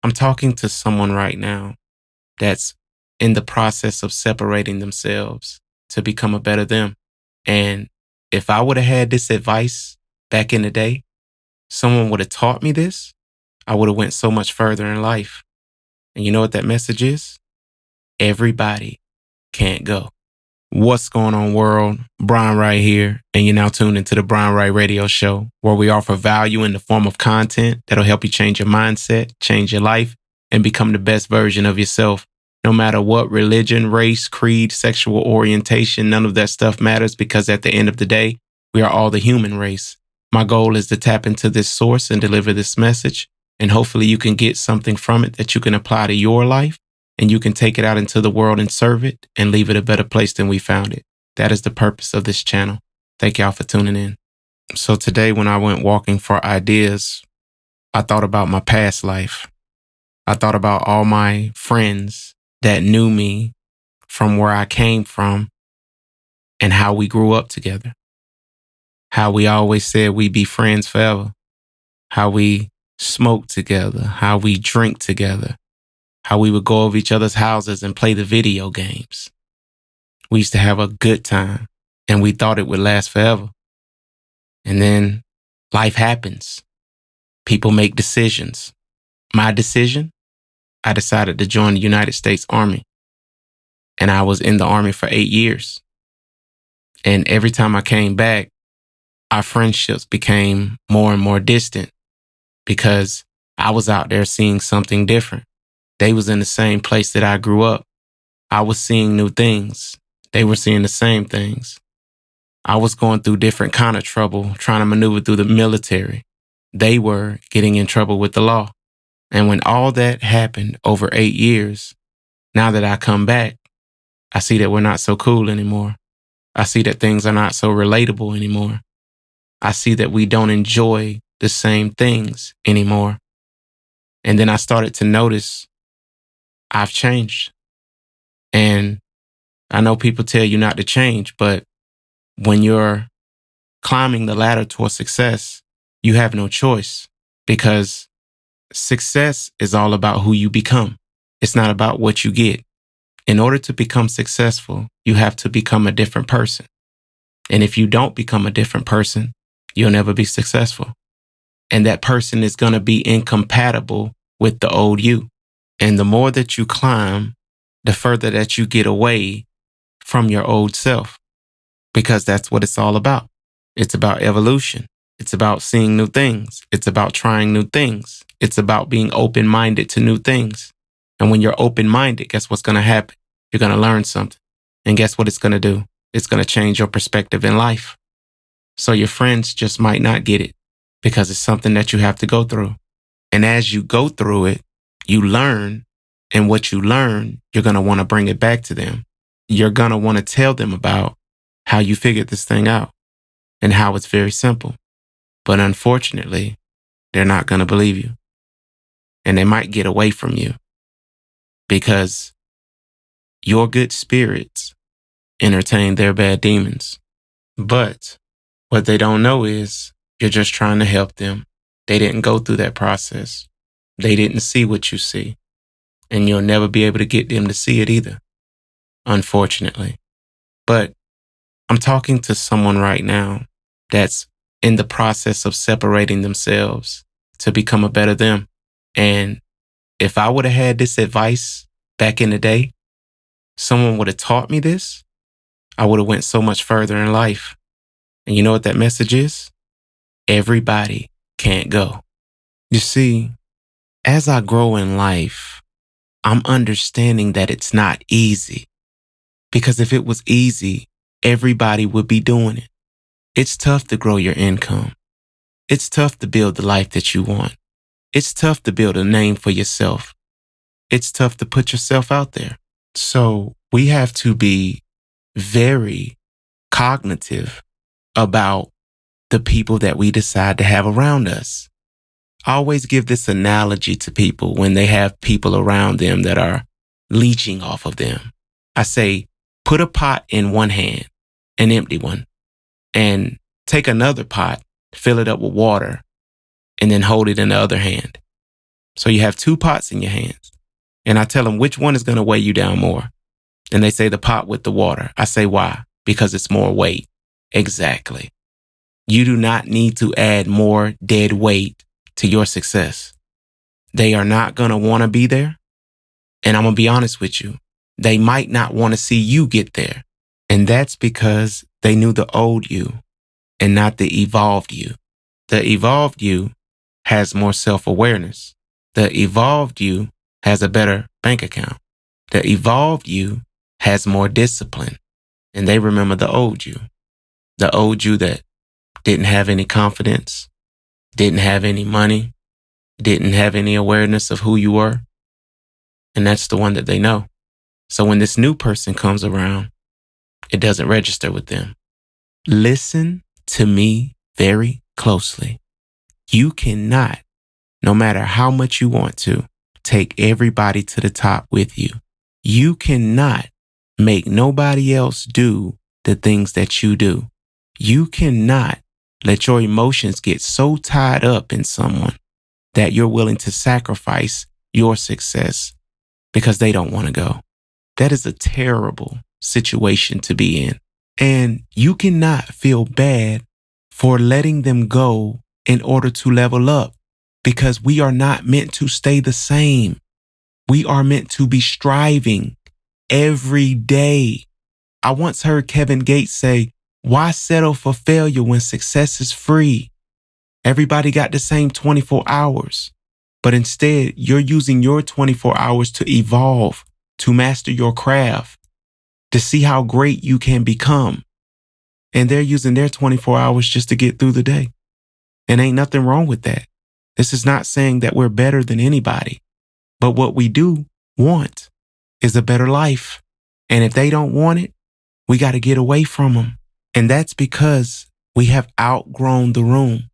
I'm talking to someone right now that's in the process of separating themselves to become a better them. And if I would have had this advice back in the day, someone would have taught me this, I would have went so much further in life. And you know what that message is? Everybody can't go. What's going on, world? Brian Wright here, and you're now tuned into the Brian Wright Radio Show, where we offer value in the form of content that'll help you change your mindset, change your life, and become the best version of yourself. No matter what religion, race, creed, sexual orientation, none of that stuff matters, because at the end of the day, we are all the human race. My goal is to tap into this source and deliver this message, and hopefully you can get something from it that you can apply to your life, and you can take it out into the world and serve it and leave it a better place than we found it. That is the purpose of this channel. Thank y'all for tuning in. So today, when I went walking for ideas, I thought about my past life. I thought about all my friends that knew me from where I came from and how we grew up together. How we always said we'd be friends forever. How we smoked together. How we drink together. How we would go over each other's houses and play the video games. We used to have a good time, and we thought it would last forever. And then life happens. People make decisions. My decision? I decided to join the United States Army. And I was in the Army for 8 years. And every time I came back, our friendships became more and more distant because I was out there seeing something different. They was in the same place that I grew up. I was seeing new things. They were seeing the same things. I was going through different kind of trouble, trying to maneuver through the military. They were getting in trouble with the law. And when all that happened over 8 years, now that I come back, I see that we're not so cool anymore. I see that things are not so relatable anymore. I see that we don't enjoy the same things anymore. And then I started to notice I've changed. And I know people tell you not to change, but when you're climbing the ladder towards success, you have no choice, because success is all about who you become. It's not about what you get. In order to become successful, you have to become a different person. And if you don't become a different person, you'll never be successful. And that person is going to be incompatible with the old you. And the more that you climb, the further that you get away from your old self, because that's what it's all about. It's about evolution. It's about seeing new things. It's about trying new things. It's about being open-minded to new things. And when you're open-minded, guess what's going to happen? You're going to learn something. And guess what it's going to do? It's going to change your perspective in life. So your friends just might not get it, because it's something that you have to go through. And as you go through it, you learn, and what you learn, you're going to want to bring it back to them. You're going to want to tell them about how you figured this thing out and how it's very simple. But unfortunately, they're not going to believe you. And they might get away from you because your good spirits entertain their bad demons. But what they don't know is you're just trying to help them. They didn't go through that process. They didn't see what you see. And you'll never be able to get them to see it either, unfortunately. But I'm talking to someone right now that's in the process of separating themselves to become a better them. And if I would have had this advice back in the day, someone would have taught me this, I would have went so much further in life. And you know what that message is? Everybody can't go. You see, as I grow in life, I'm understanding that it's not easy. Because if it was easy, everybody would be doing it. It's tough to grow your income. It's tough to build the life that you want. It's tough to build a name for yourself. It's tough to put yourself out there. So we have to be very cognitive about the people that we decide to have around us. I always give this analogy to people when they have people around them that are leeching off of them. I say, put a pot in one hand, an empty one, and take another pot, fill it up with water, and then hold it in the other hand. So you have two pots in your hands. And I tell them which one is going to weigh you down more. And they say the pot with the water. I say, why? Because it's more weight. Exactly. You do not need to add more dead weight to your success. They are not going to want to be there. And I'm going to be honest with you. They might not want to see you get there. And that's because they knew the old you and not the evolved you. The evolved you has more self-awareness. The evolved you has a better bank account. The evolved you has more discipline. And they remember the old you. The old you that didn't have any confidence, didn't have any money, didn't have any awareness of who you were. And that's the one that they know. So when this new person comes around, it doesn't register with them. Listen to me very closely. You cannot, no matter how much you want to, take everybody to the top with you. You cannot make nobody else do the things that you do. You cannot let your emotions get so tied up in someone that you're willing to sacrifice your success because they don't want to go. That is a terrible situation to be in. And you cannot feel bad for letting them go in order to level up, because we are not meant to stay the same. We are meant to be striving every day. I once heard Kevin Gates say, why settle for failure when success is free? Everybody got the same 24 hours, but instead you're using your 24 hours to evolve, to master your craft, to see how great you can become. And they're using their 24 hours just to get through the day. And ain't nothing wrong with that. This is not saying that we're better than anybody, but what we do want is a better life. And if they don't want it, we got to get away from them. And that's because we have outgrown the room.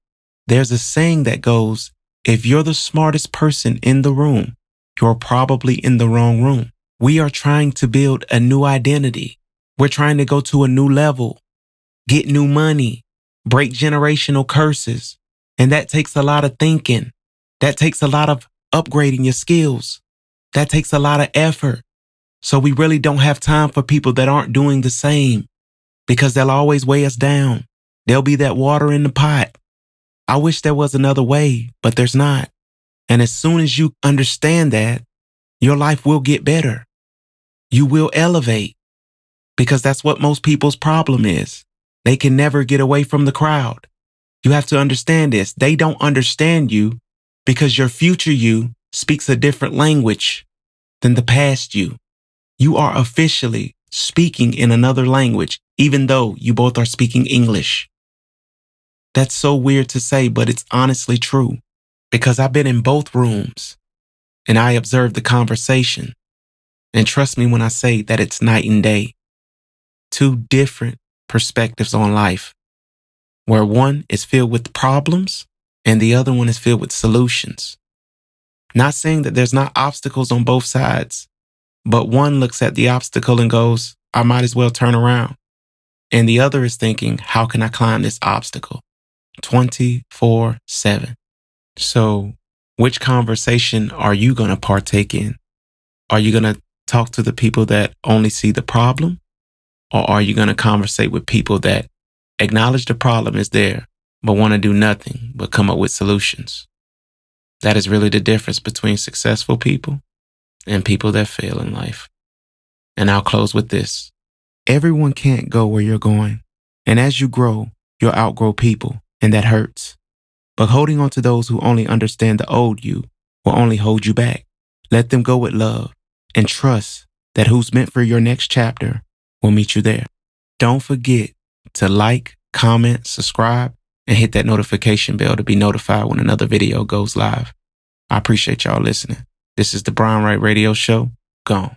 There's a saying that goes, if you're the smartest person in the room, you're probably in the wrong room. We are trying to build a new identity. We're trying to go to a new level, get new money, break generational curses. And that takes a lot of thinking. That takes a lot of upgrading your skills. That takes a lot of effort. So we really don't have time for people that aren't doing the same, because they'll always weigh us down. There'll be that water in the pot. I wish there was another way, but there's not. And as soon as you understand that, your life will get better. You will elevate, because that's what most people's problem is. They can never get away from the crowd. You have to understand this. They don't understand you because your future you speaks a different language than the past you. You are officially speaking in another language, even though you both are speaking English. That's so weird to say, but it's honestly true, because I've been in both rooms and I observed the conversation. And trust me when I say that it's night and day. Two different perspectives on life, where one is filled with problems and the other one is filled with solutions. Not saying that there's not obstacles on both sides, but one looks at the obstacle and goes, I might as well turn around. And the other is thinking, how can I climb this obstacle? 24/7. So which conversation are you going to partake in? Are you going to talk to the people that only see the problem? Or are you going to conversate with people that acknowledge the problem is there, but want to do nothing but come up with solutions? That is really the difference between successful people and people that fail in life. And I'll close with this. Everyone can't go where you're going. And as you grow, you'll outgrow people, and that hurts. But holding on to those who only understand the old you will only hold you back. Let them go with love and trust that who's meant for your next chapter will meet you there. Don't forget to like, comment, subscribe, and hit that notification bell to be notified when another video goes live. I appreciate y'all listening. This is the Brown Right Radio Show. Gone.